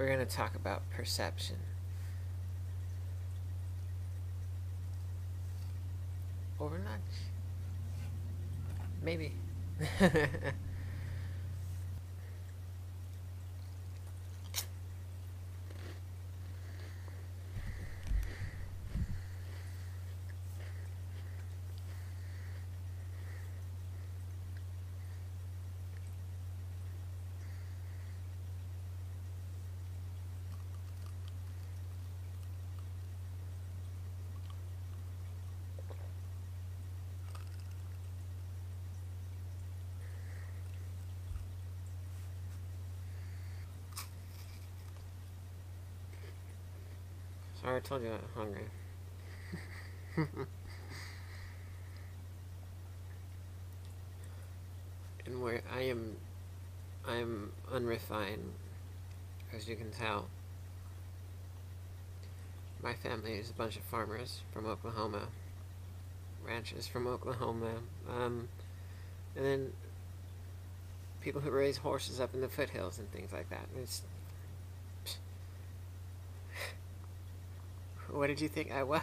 we're going to talk about perception. Over lunch. Maybe. Sorry, I told you I'm hungry. And where I'm unrefined, as you can tell. My family is a bunch of farmers from Oklahoma, ranchers from Oklahoma, and then people who raise horses up in the foothills and things like that. It's, what did you think I was?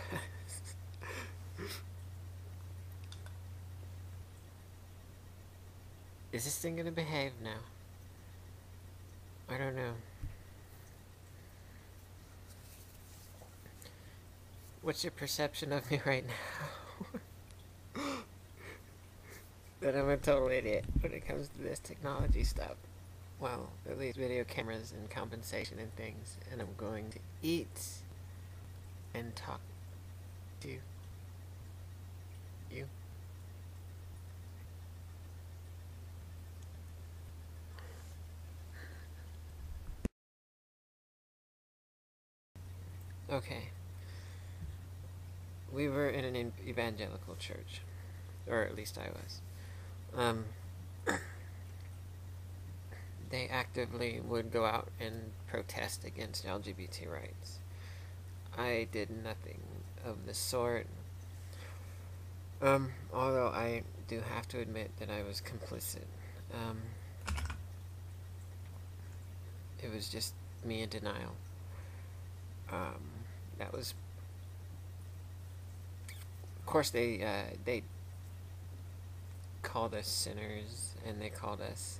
Is this thing gonna behave now? I don't know. What's your perception of me right now? That I'm a total idiot when it comes to this technology stuff. Well, at least video cameras and compensation and things. And I'm going to eat and talk to you. Okay. We were in an evangelical church, or at least I was. They actively would go out and protest against LGBT rights. I did nothing of the sort. Although I do have to admit that I was complicit. It was just me in denial. That was, of course, they called us sinners, and they called us,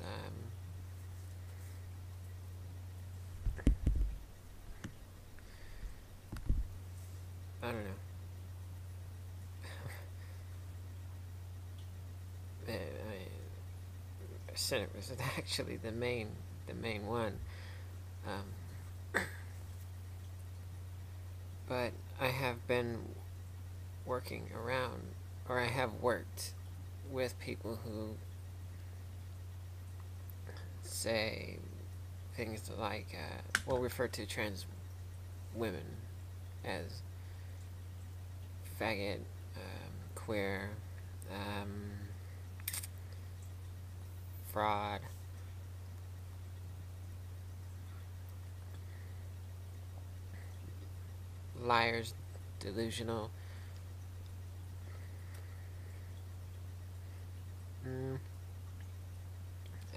I don't know. Sinner was actually the main one. But I have been working around, or I have worked with people who say things like, well, refer to trans women as faggot, queer, fraud, liars, delusional.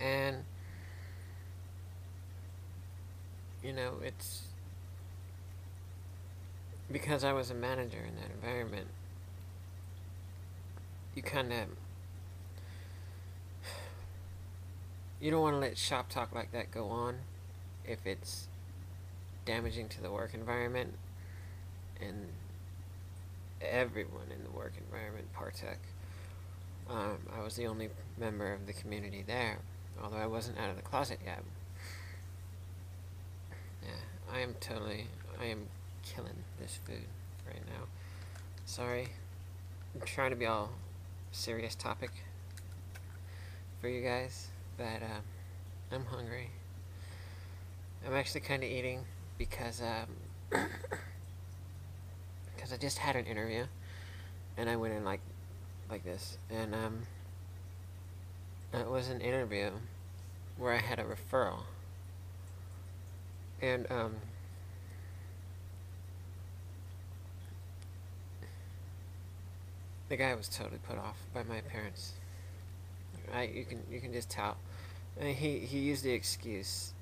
And, you know, it's because I was a manager in that environment, you kind of, you don't want to let shop talk like that go on if it's damaging to the work environment, and everyone in the work environment partook. I was the only member of the community there, although I wasn't out of the closet yet. Yeah, I am killing this food right now. Sorry, I'm trying to be all serious topic for you guys, but I'm hungry. I'm actually kind of eating because because I just had an interview, and I went in like this, and it was an interview where I had a referral, and the guy was totally put off by my appearance. You can just tell. He used the excuse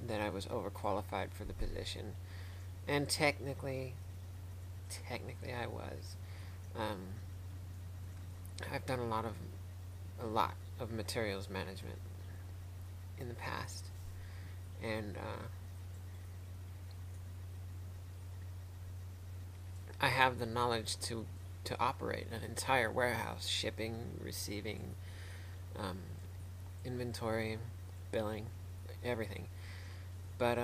that I was overqualified for the position, and technically I was. Um, I've done a lot of materials management in the past, and I have the knowledge to operate an entire warehouse, shipping, receiving, um, inventory, billing, everything. But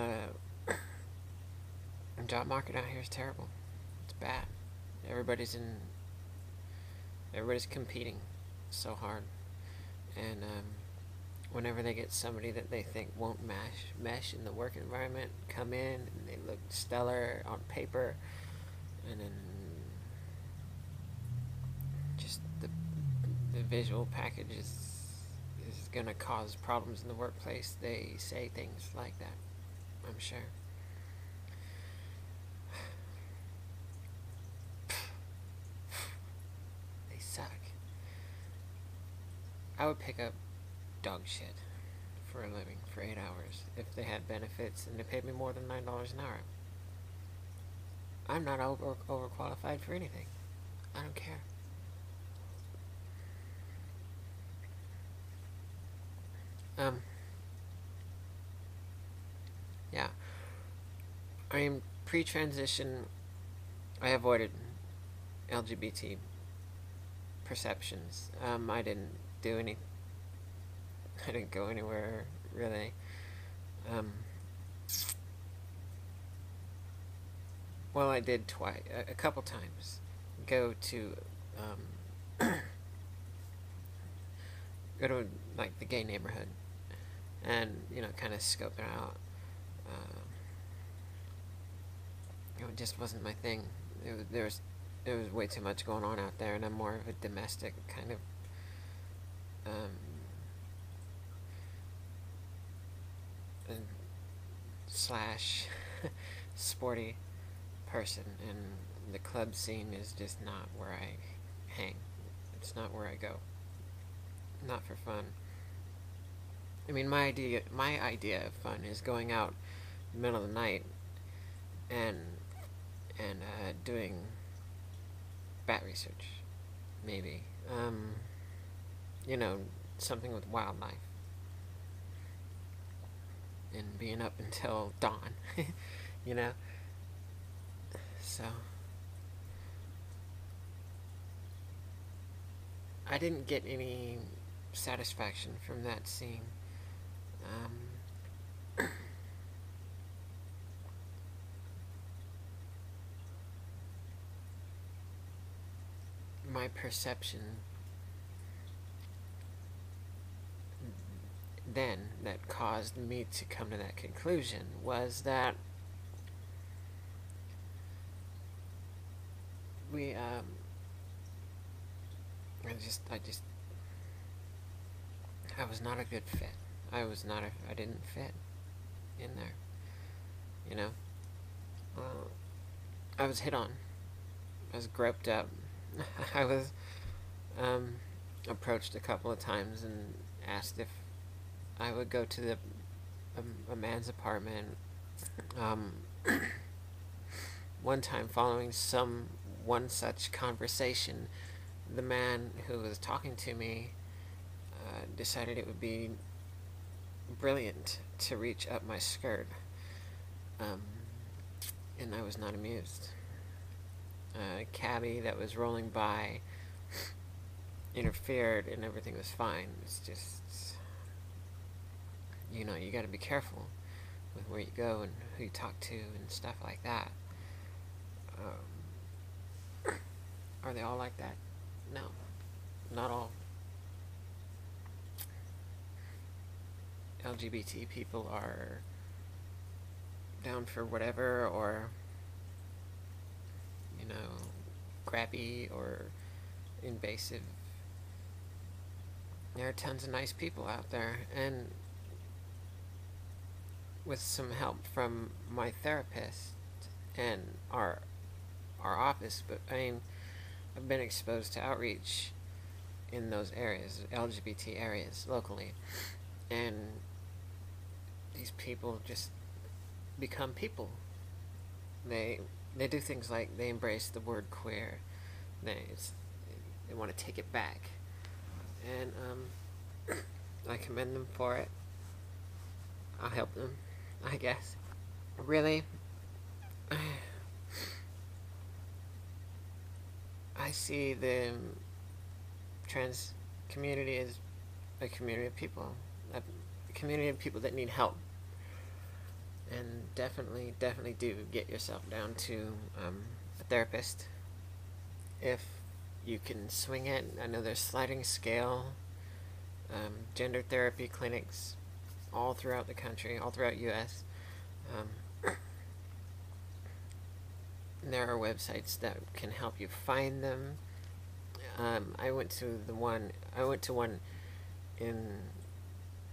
the job market out here is terrible. It's bad. Everybody's in. Everybody's competing so hard, and whenever they get somebody that they think won't mesh in the work environment, come in and they look stellar on paper, and then just the visual package is gonna cause problems in the workplace. They say things like that, I'm sure. They suck. I would pick up dog shit for a living for 8 hours if they had benefits and they paid me more than $9 an hour. I'm not overqualified for anything. I don't care. Yeah. I am pre-transition. I avoided LGBT perceptions. I didn't do any. I didn't go anywhere really. Well, I did a couple times. Go to, go to like the gay neighborhood, and kind of scope it out. It just wasn't my thing. There was way too much going on out there, and I'm more of a domestic kind of slash sporty person, and the club scene is just not where I hang. It's not where I go. Not for fun. I mean, my idea of fun is going out in the middle of the night and doing bat research, maybe. Something with wildlife. And being up until dawn, So, I didn't get any satisfaction from that scene. My perception then that caused me to come to that conclusion was that I was not a good fit. I didn't fit in there, I was hit on. I was groped up. I was approached a couple of times and asked if I would go to a man's apartment. One time, following one such conversation, the man who was talking to me decided it would be brilliant to reach up my skirt, and I was not amused. A cabbie that was rolling by interfered, and everything was fine. It's just, you gotta be careful with where you go and who you talk to and stuff like that. Are they all like that? No, not all. LGBT people are down for whatever, or crappy or invasive. There are tons of nice people out there, and with some help from my therapist and our office, but I've been exposed to outreach in those areas, LGBT areas, locally, and these people just become people. They they do things like they embrace the word queer. They want to take it back, and I commend them for it. I'll help them, I guess. Really, I see the trans community as a community of people, a community of people that need help. And definitely do get yourself down to a therapist if you can swing it. I know there's sliding scale gender therapy clinics all throughout the country, all throughout U.S. There are websites that can help you find them. I went to one in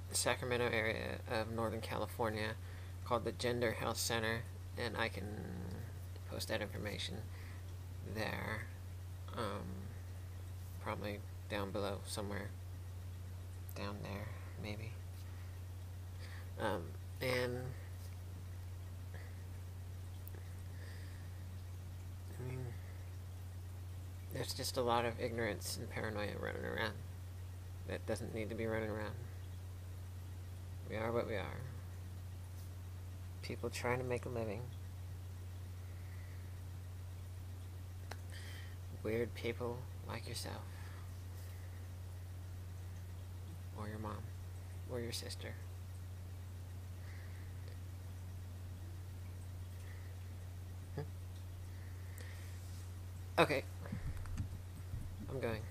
the Sacramento area of Northern California called the Gender Health Center, and I can post that information there. Probably down below somewhere. Down there, maybe. And I mean, there's just a lot of ignorance and paranoia running around that doesn't need to be running around. We are what we are. People trying to make a living. Weird people like yourself. Or your mom. Or your sister. Okay. I'm going.